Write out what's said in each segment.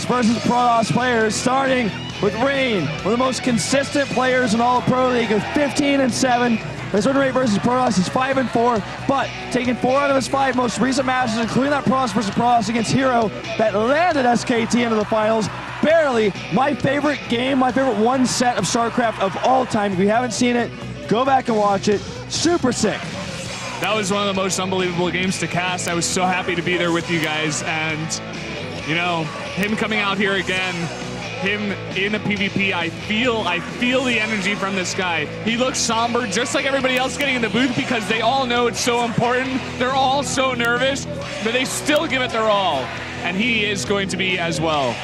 Versus ProLeague players, starting with Rain, one of the most consistent players in all of Pro League, of 15-7. His win rate versus ProLeague is 5-4, but taking 4 out of his 5 most recent matches, including that ProLeague versus ProLeague against Hero that landed SKT into the finals. Barely my favorite game, my favorite one set of Starcraft of all time. If you haven't seen it, go back and watch it. Super sick. That was one of the most unbelievable games to cast. I was so happy to be there with you guys, and you know, him coming out here again, him in a PvP, I feel the energy from this guy. He looks somber, just like everybody else getting in the booth, because they all know it's so important. They're all so nervous, but they still give it their all. And he is going to be as well.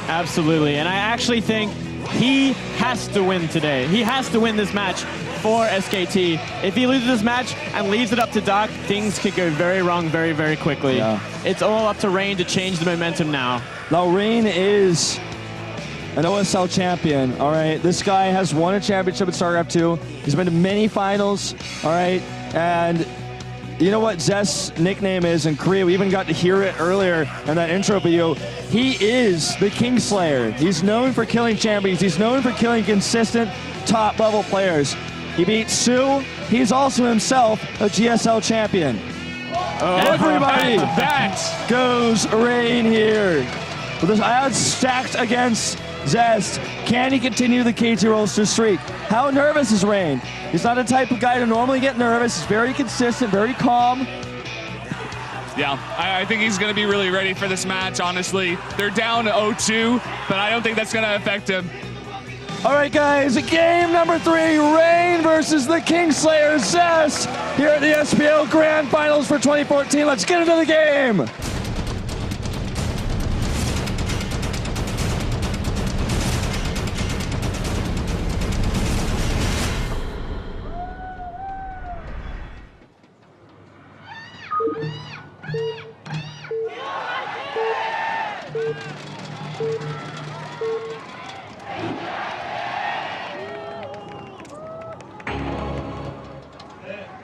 Absolutely, and I actually think he has to win today. He has to win this match for SKT. If he loses this match and leaves it up to Dark, things could go very wrong very, very quickly. Yeah. It's all up to Rain to change the momentum now. Now, Rain is an OSL champion, all right? This guy has won a championship at Starcraft 2. He's been to many finals, all right? And you know what Zest's nickname is in Korea? We even got to hear it earlier in that intro video. He is the Kingslayer. He's known for killing champions. He's known for killing consistent top-level players. He beat Sue. He's also himself a GSL champion. Everybody that goes Rain here. With his odds stacked against Zest, can he continue the KT roster streak? How nervous is Rain? He's not the type of guy to normally get nervous. He's very consistent, very calm. Yeah, I think he's going to be really ready for this match, honestly. They're down 0-2, but I don't think that's going to affect him. All right, guys, game number 3, Rain versus the Kingslayer Zest here at the SPL Grand Finals for 2014. Let's get into the game.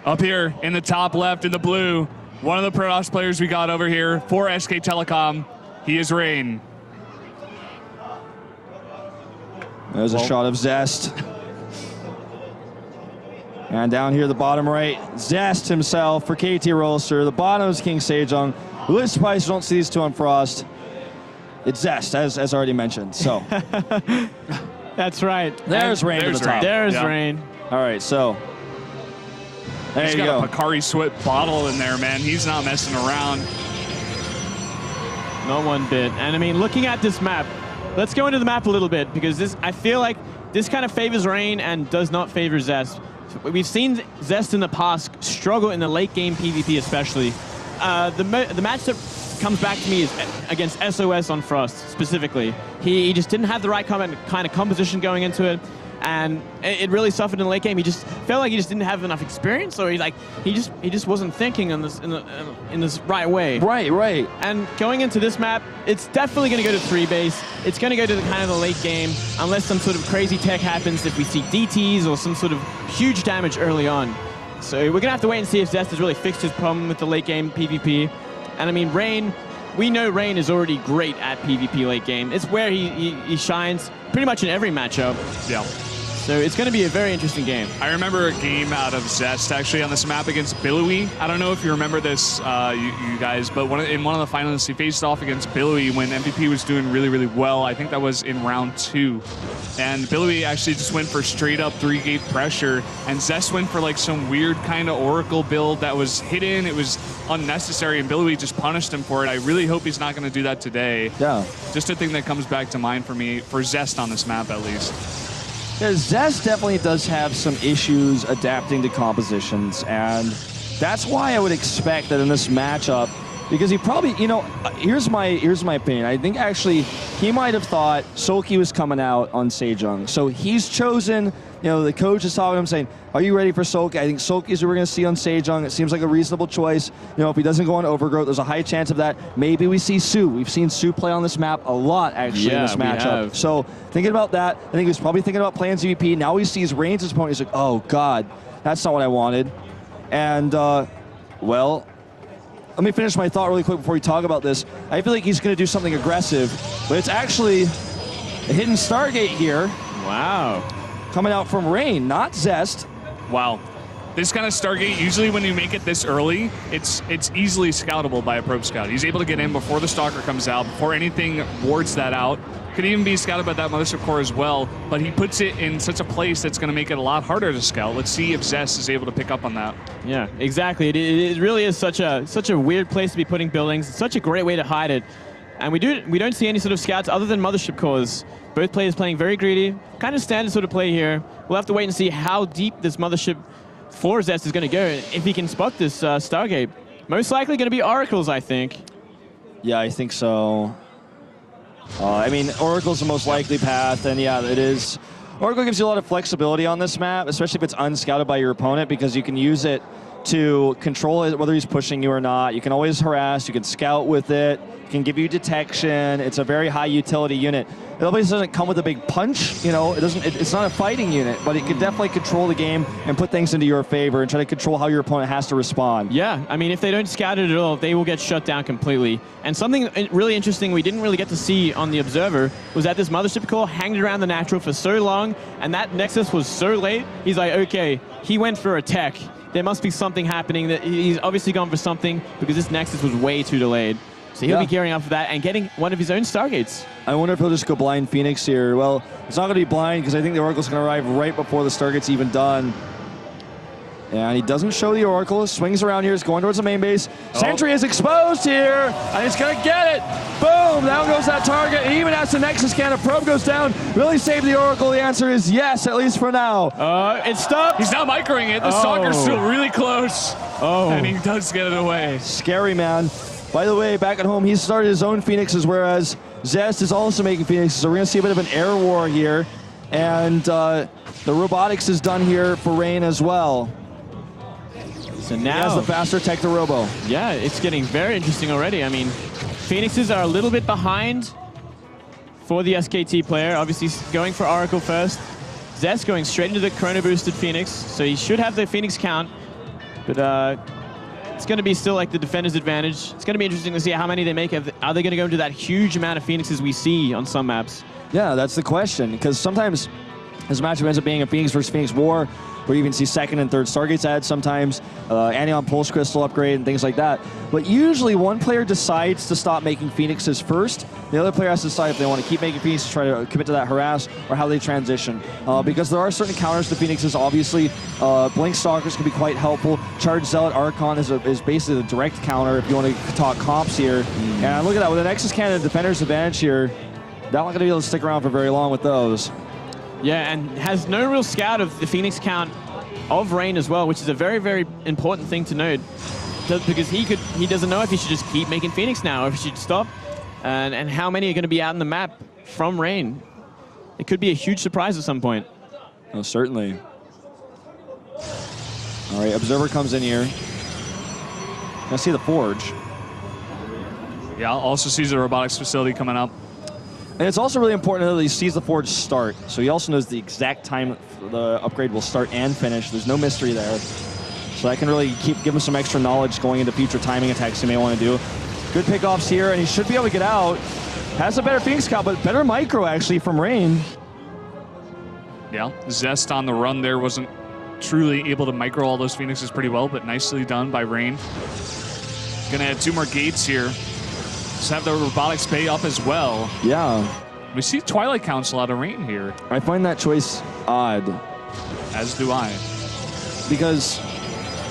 Up here in the top left in the blue, one of the ProLeague players we got over here for SK Telecom. He is Rain. There's a shot of Zest. And down here, the bottom right, Zest himself for KT Rollster. The bottom is King Sejong. List price, don't see these two on Frost. It's Zest, as already mentioned. So that's right. There's Rain to the top. There's Rain. All right, so there He's you go. got a Picari Sweat bottle in there, man. He's not messing around. Not one bit. And I mean, looking at this map, let's go into the map a little bit, because this, I feel like this kind of favors Rain and does not favor Zest. We've seen Zest in the past struggle in the late game PvP especially. The match that comes back to me is against SOS on Frost specifically. He just didn't have the right kind of composition going into it, and it really suffered in the late game. He just felt like he just didn't have enough experience, or he just wasn't thinking in this right way. Right. And going into this map, it's definitely going to go to 3 base. It's going to go to the kind of the late game, unless some sort of crazy tech happens, if we see DTs or some sort of huge damage early on. So we're going to have to wait and see if Zest has really fixed his problem with the late game PvP. And I mean, Rain, we know Rain is already great at PvP late game. It's where he shines pretty much in every matchup. Yeah. So it's going to be a very interesting game. I remember a game out of Zest actually on this map against Billowy. I don't know if you remember this, you guys, but in one of the finals, he faced off against Billowy when MVP was doing really, really well. I think that was in round 2. And Billowy actually just went for straight up 3-gate pressure, and Zest went for like some weird kind of Oracle build that was hidden. It was unnecessary, and Billowy just punished him for it. I really hope he's not going to do that today. Yeah. Just a thing that comes back to mind for me, for Zest on this map at least. Yeah, Zest definitely does have some issues adapting to compositions, and that's why I would expect that in this matchup, because he probably, you know, here's my opinion. I think actually he might have thought Sulky was coming out on Sejong, so he's chosen. You know, the coach is talking to him saying, "Are you ready for Sulky?" I think Sulky is what we're going to see on Sejong. It seems like a reasonable choice. You know, if he doesn't go on Overgrowth, there's a high chance of that. Maybe we see Sue. We've seen Sue play on this map a lot, actually, in this matchup. So thinking about that, I think he was probably thinking about playing ZVP. Now he sees Rain's opponent. He's like, "Oh God, that's not what I wanted." And well, let me finish my thought really quick before we talk about this. I feel like he's going to do something aggressive, but it's actually a hidden Stargate here. Wow. Coming out from Rain, not Zest. Wow. This kind of Stargate, usually when you make it this early, it's easily scoutable by a probe scout. He's able to get in before the Stalker comes out, before anything wards that out. Could even be scouted by that Mothership Core as well, but he puts it in such a place that's going to make it a lot harder to scout. Let's see if Zest is able to pick up on that. Yeah, exactly. It really is such a weird place to be putting buildings. It's such a great way to hide it. And we don't see any sort of scouts other than Mothership Cores. Both players playing very greedy, kind of standard sort of play here. We'll have to wait and see how deep this Mothership for Zest is going to go, if he can spot this Stargate. Most likely going to be Oracles, I think. Yeah, I think so. I mean, Oracle's the most likely path, and yeah, it is. Oracle gives you a lot of flexibility on this map, especially if it's unscouted by your opponent, because you can use it to control it, whether he's pushing you or not. You can always harass, you can scout with it, it can give you detection. It's a very high utility unit. It always doesn't come with a big punch, you know, it's not a fighting unit, but it can definitely control the game and put things into your favor and try to control how your opponent has to respond. Yeah, I mean, if they don't scout it at all, they will get shut down completely. And something really interesting we didn't really get to see on the Observer was that this Mothership Core hanged around the natural for so long, and that Nexus was so late, he's like, okay, he went for a tech. There must be something happening. That he's obviously gone for something because this Nexus was way too delayed. So he'll be gearing up for that and getting one of his own Stargates. I wonder if he'll just go blind Phoenix here. Well, it's not going to be blind because I think the Oracle's going to arrive right before the Stargate's even done. And he doesn't show the Oracle. Swings around here. He's going towards the main base. Sentry is exposed here, and he's going to get it. Boom! Down goes that target. He even has the Nexus cannon. Probe goes down. Will he save the Oracle? The answer is yes, at least for now. It stopped. He's now microing it. The Stalker's still really close. Oh. And he does get it away. Scary, man. By the way, back at home, he's started his own Phoenixes, whereas Zest is also making Phoenixes. So we're going to see a bit of an air war here. And the robotics is done here for Rain as well. So now, he has the faster tech to Robo. Yeah, it's getting very interesting already. I mean, Phoenixes are a little bit behind for the SKT player. Obviously going for Oracle first. Zest going straight into the Chrono Boosted Phoenix. So he should have the Phoenix count. But it's going to be still like the defender's advantage. It's going to be interesting to see how many they make. Are they going to go into that huge amount of Phoenixes we see on some maps? Yeah, that's the question. Because sometimes this matchup ends up being a Phoenix versus Phoenix war, where you even see second and third Stargates added sometimes, Anion Pulse Crystal upgrade and things like that. But usually one player decides to stop making Phoenixes first. The other player has to decide if they want to keep making Phoenixes, try to commit to that harass, or how they transition. Because there are certain counters to Phoenixes, obviously. Blink Stalkers can be quite helpful. Charge Zealot Archon is basically the direct counter if you want to talk comps here. And look at that, with an Nexus Cannon Defender's advantage here, they're not going to be able to stick around for very long with those. Yeah, and has no real scout of the Phoenix count of Rain as well, which is a very, very important thing to note. Because he doesn't know if he should just keep making Phoenix now, or if he should stop. And how many are going to be out in the map from Rain. It could be a huge surprise at some point. Oh, certainly. All right, Observer comes in here. Gonna see the Forge. Yeah, also sees the robotics facility coming up. And it's also really important that he sees the Forge start. So he also knows the exact time the upgrade will start and finish. There's no mystery there. So that can really give him some extra knowledge going into future timing attacks he may want to do. Good pickoffs here, and he should be able to get out. Has a better Phoenix count, but better micro, actually, from Rain. Yeah, Zest on the run there wasn't truly able to micro all those Phoenixes pretty well, but nicely done by Rain. Gonna add 2 more gates here. Just have the robotics pay up as well. Yeah. We see Twilight Council out of Rain here. I find that choice odd. As do I. Because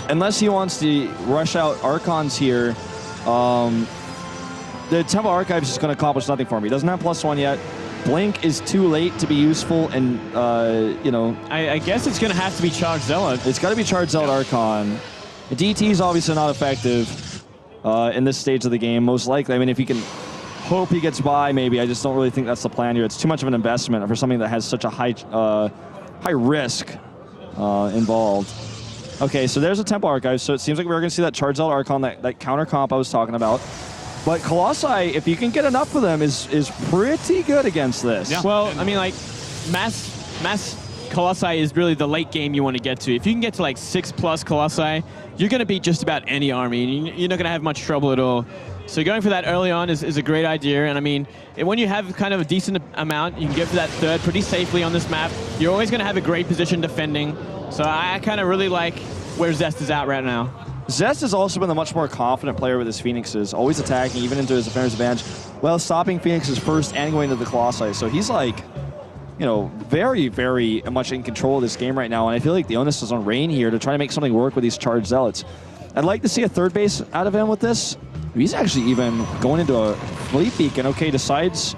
unless he wants to rush out Archons here, the Temple Archive is just going to accomplish nothing for him. He doesn't have +1 yet. Blink is too late to be useful, and, you know... I guess it's going to have to be Charged Zealot. It's got to be Charged Zealot Archon. The DT is obviously not effective in this stage of the game, most likely. I mean, if he can hope he gets by, maybe. I just don't really think that's the plan here. It's too much of an investment for something that has such a high risk involved. Okay, so there's a Temple Archive, so it seems like we're going to see that Charged Zealot Archon, that counter comp I was talking about. But Colossi, if you can get enough of them, is pretty good against this. Yeah. Well, I mean, like, mass Colossi is really the late game you want to get to. If you can get to like 6+ Colossi, you're going to beat just about any army. You're not going to have much trouble at all. So going for that early on is a great idea. And I mean, when you have kind of a decent amount, you can get for that third pretty safely on this map. You're always going to have a great position defending. So I kind of really like where Zest is at right now. Zest has also been a much more confident player with his Phoenixes, always attacking, even into his defender's advantage, while stopping Phoenixes first and going to the Colossi. So he's like, you know, very, very much in control of this game right now. And I feel like the onus is on Rain here to try to make something work with these charged Zealots. I'd like to see a third base out of him with this. He's actually even going into a Fleet Beacon. Okay, decides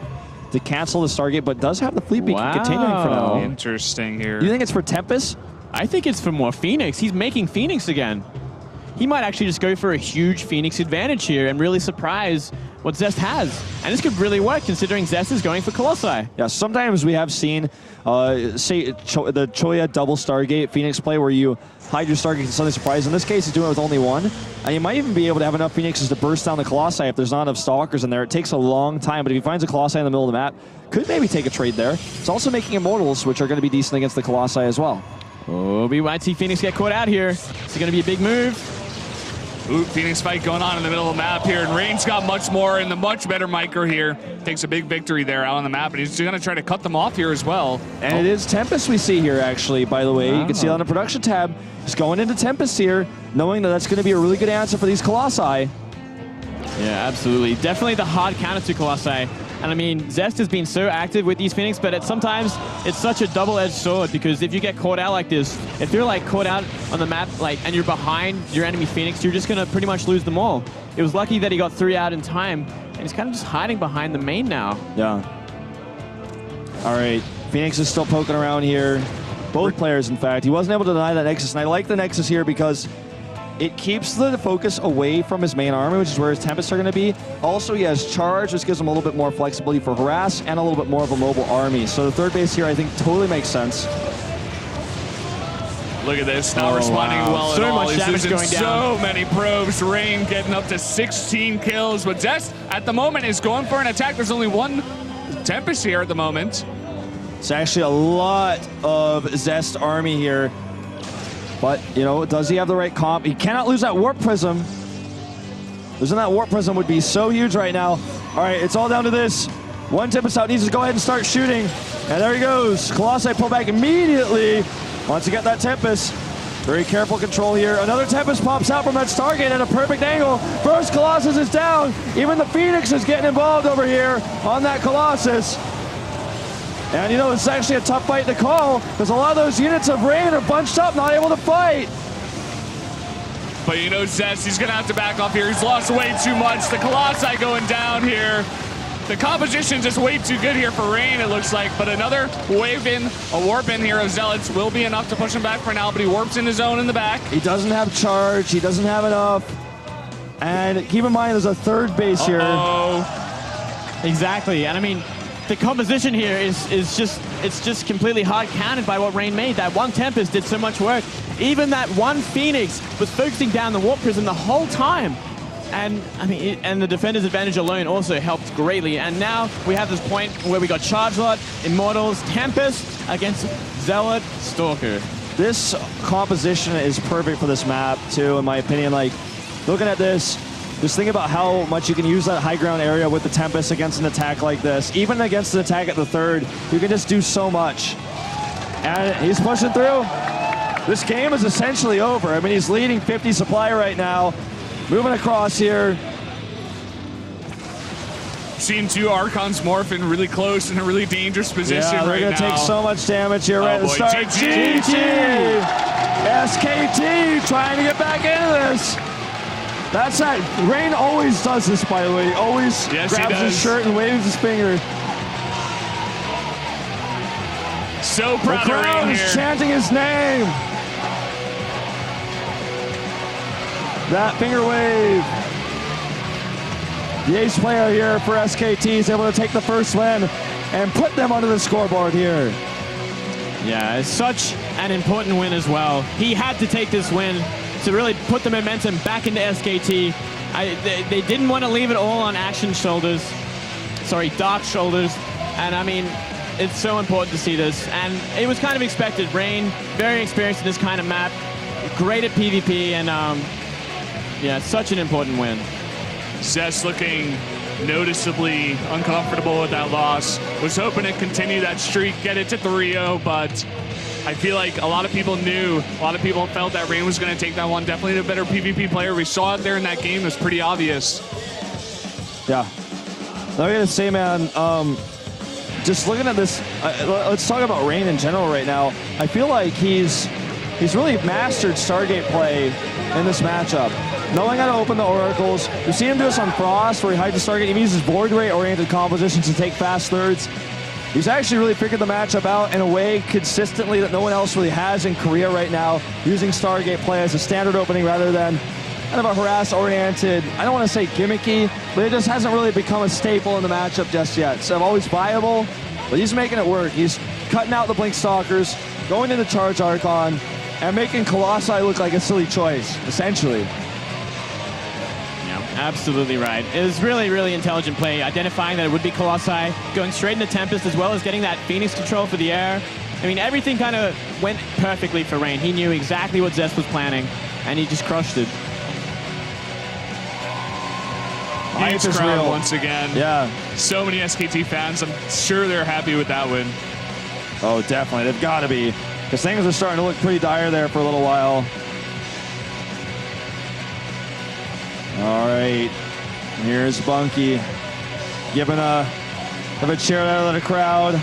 to cancel the Stargate, but does have the Fleet Beacon continuing for now. Interesting here. You think it's for Tempest? I think it's for more Phoenix. He's making Phoenix again. He might actually just go for a huge Phoenix advantage here and really surprise what Zest has. And this could really work considering Zest is going for Colossi. Yeah, sometimes we have seen, say, the Choya double Stargate Phoenix play where you hide your Stargate and suddenly surprise. In this case, he's doing it with only one. And you might even be able to have enough Phoenixes to burst down the Colossi if there's not enough Stalkers in there. It takes a long time, but if he finds a Colossi in the middle of the map, could maybe take a trade there. It's also making Immortals, which are going to be decent against the Colossi as well. Oh, we might see Phoenix get caught out here. It's going to be a big move. Ooh, Phoenix fight going on in the middle of the map here, and Rain's got much more and the much better micro here. Takes a big victory there out on the map, and he's going to try to cut them off here as well. And it is Tempest we see here, actually, by the way. You can see it on the production tab. He's going into Tempest here, knowing that that's going to be a really good answer for these Colossi. Yeah, absolutely. Definitely the hard counter to Colossi. And I mean, Zest has been so active with these Phoenix, but sometimes it's such a double-edged sword because if you get caught out like this, if you're like caught out on the map and you're behind your enemy Phoenix, you're just going to pretty much lose them all. It was lucky that he got 3 out in time, and he's kind of just hiding behind the main now. Yeah. All right, Phoenix is still poking around here. Both players, in fact. He wasn't able to deny that Nexus, and I like the Nexus here because it keeps the focus away from his main army, which is where his Tempests are going to be. Also, he has Charge, which gives him a little bit more flexibility for Harass and a little bit more of a mobile army. So the third base here, I think, totally makes sense. Look at this, not responding well at so all. Much He's damage losing going down. so many probes. Rain getting up to 16 kills, but Zest at the moment is going for an attack. There's only one Tempest here at the moment. It's actually a lot of Zest army here. But, you know, does he have the right comp? He cannot lose that Warp Prism. Losing that Warp Prism would be so huge right now. All right, it's all down to this. One Tempest out needs to go ahead and start shooting. And there he goes. Colossi pull back immediately. Wants to get that Tempest. Very careful control here. Another Tempest pops out from that Stargate at a perfect angle. First Colossus is down. Even the Phoenix is getting involved over here on that Colossus. And you know, it's actually a tough fight to call because a lot of those units of Rain are bunched up, not able to fight. But you know, Zest, he's going to have to back off here. He's lost way too much. The Colossi going down here. The composition just way too good here for Rain, it looks like. But another wave in, a warp in here of Zealots will be enough to push him back for now. But he warps in his own in the back. He doesn't have Charge. He doesn't have enough. And keep in mind, there's a third base here. Exactly. And I mean, the composition here is just completely hard counted by what Rain made. That one Tempest did so much work. Even that one Phoenix was focusing down the Warp Prism the whole time. And I mean, and the defender's advantage alone also helped greatly. And now we have this point where we got Charge Lot, Immortals, Tempest against Zealot, Stalker. This composition is perfect for this map too, in my opinion. Like, looking at this, just think about how much you can use that high ground area with the Tempest against an attack like this. Even against an attack at the third, you can just do so much. And he's pushing through. This game is essentially over. I mean, he's leading 50 supply right now. Moving across here. Seen 2 Archons morph in really close in a really dangerous position right now. They're going to take so much damage here right at the start. GG! SKT trying to get back into this. That's that. Rain always does this, by the way. He always grabs his shirt and waves his finger. So proud of Rain here. The crowd is chanting his name. That finger wave. The ace player here for SKT is able to take the first win and put them onto the scoreboard here. Yeah, it's such an important win as well. He had to take this win to really put the momentum back into SKT. They didn't want to leave it all on Action's shoulders. Sorry, Dark's shoulders. And I mean, it's so important to see this. And it was kind of expected. Rain, very experienced in this kind of map. great at PvP, and yeah, such an important win. Zest looking noticeably uncomfortable with that loss. Was hoping to continue that streak, get it to 3-0, but I feel like a lot of people felt that Rain was going to take that one. Definitely the better PvP player. We saw it there in that game. It was pretty obvious. Yeah. I gotta say, man, just looking at this, let's talk about Rain in general right now. I feel like he's really mastered Stargate play in this matchup. Knowing how to open the oracles. We've seen him do this on Frost, where he hides the Stargate. He uses board rate-oriented compositions to take fast thirds. He's actually really figured the matchup out in a way consistently that no one else really has in Korea right now, using Stargate play as a standard opening rather than kind of a harass-oriented, I don't want to say gimmicky, but it just hasn't really become a staple in the matchup just yet. So always viable, but he's making it work. He's cutting out the Blink Stalkers, going into Charge Archon, and making Colossi look like a silly choice, essentially. Yeah, absolutely right. It was really, really intelligent play, identifying that it would be Colossi, going straight into Tempest, as well as getting that Phoenix control for the air. I mean, everything kind of went perfectly for Rain. He knew exactly what Zest was planning, and he just crushed it. Huge crowd once again. Yeah. So many SKT fans. I'm sure they're happy with that win. Oh, definitely. They've got to be. Because things are starting to look pretty dire there for a little while. All right. Here's Bunky giving a cheer out of the crowd.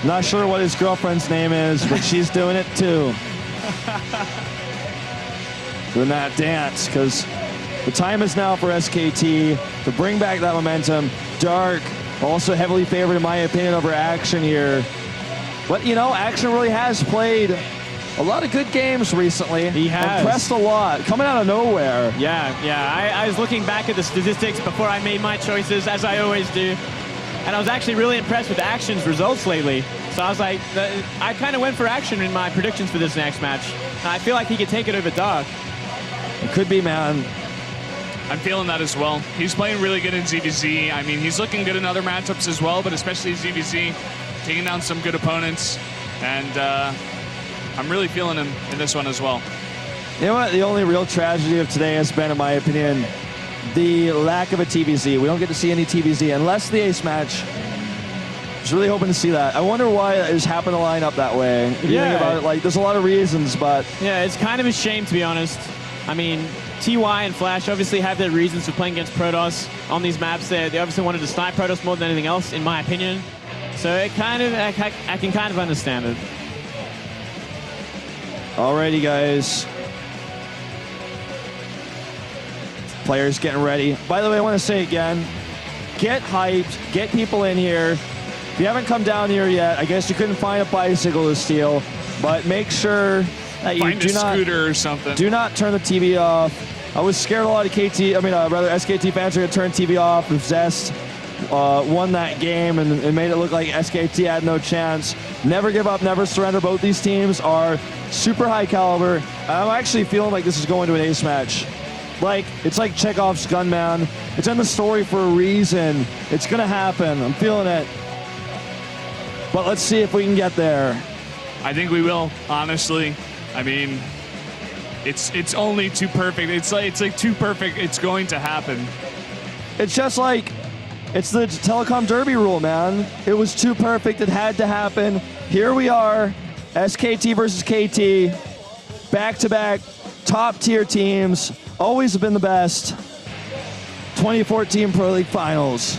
Not sure what his girlfriend's name is, but she's doing it too. Doing that dance, because the time is now for SKT to bring back that momentum. Dark, also heavily favored, in my opinion, over Action here. But, you know, Action really has played a lot of good games recently. He has. Impressed a lot, coming out of nowhere. Yeah. I was looking back at the statistics before I made my choices, as I always do. And I was actually really impressed with Action's results lately. So I was like, I kind of went for Action in my predictions for this next match. And I feel like he could take it over Dark. It could be, man. I'm feeling that as well. He's playing really good in ZVZ. I mean, he's looking good in other matchups as well, but especially ZVZ, taking down some good opponents. And I'm really feeling him in this one as well. You know what? The only real tragedy of today has been, in my opinion, the lack of a TVZ. We don't get to see any TVZ unless the ace match. I was really hoping to see that. I wonder why it just happened to line up that way. If you think about it, like, there's a lot of reasons, but... Yeah, it's kind of a shame, to be honest. I mean, TY and Flash obviously have their reasons for playing against Protoss on these maps. They obviously wanted to snipe Protoss more than anything else, in my opinion. So it kind of, I can kind of understand it. Alrighty, guys. Players getting ready. By the way, I want to say again, get hyped, get people in here. If you haven't come down here yet, I guess you couldn't find a bicycle to steal, but make sure that you Find a scooter or something. Do not turn the TV off. I was scared a lot of SKT fans are going to turn TV off if Zest won that game and made it look like SKT had no chance. Never give up, never surrender. Both these teams are super high caliber. I'm actually feeling like this is going to an ace match. Like, it's like Chekhov's gun, man. It's in the story for a reason. It's going to happen. I'm feeling it. But let's see if we can get there. I think we will, honestly. I mean, it's only too perfect. It's like too perfect. It's going to happen. It's just like, it's the Telecom Derby rule, man. It was too perfect. It had to happen. Here we are, SKT versus KT, back-to-back top-tier teams. Always have been the best. 2014 Pro League Finals.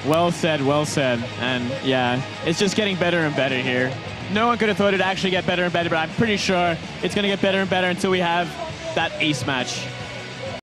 Well said, well said. And yeah, it's just getting better and better here. No one could have thought it'd actually get better and better, but I'm pretty sure it's going to get better and better until we have that ace match.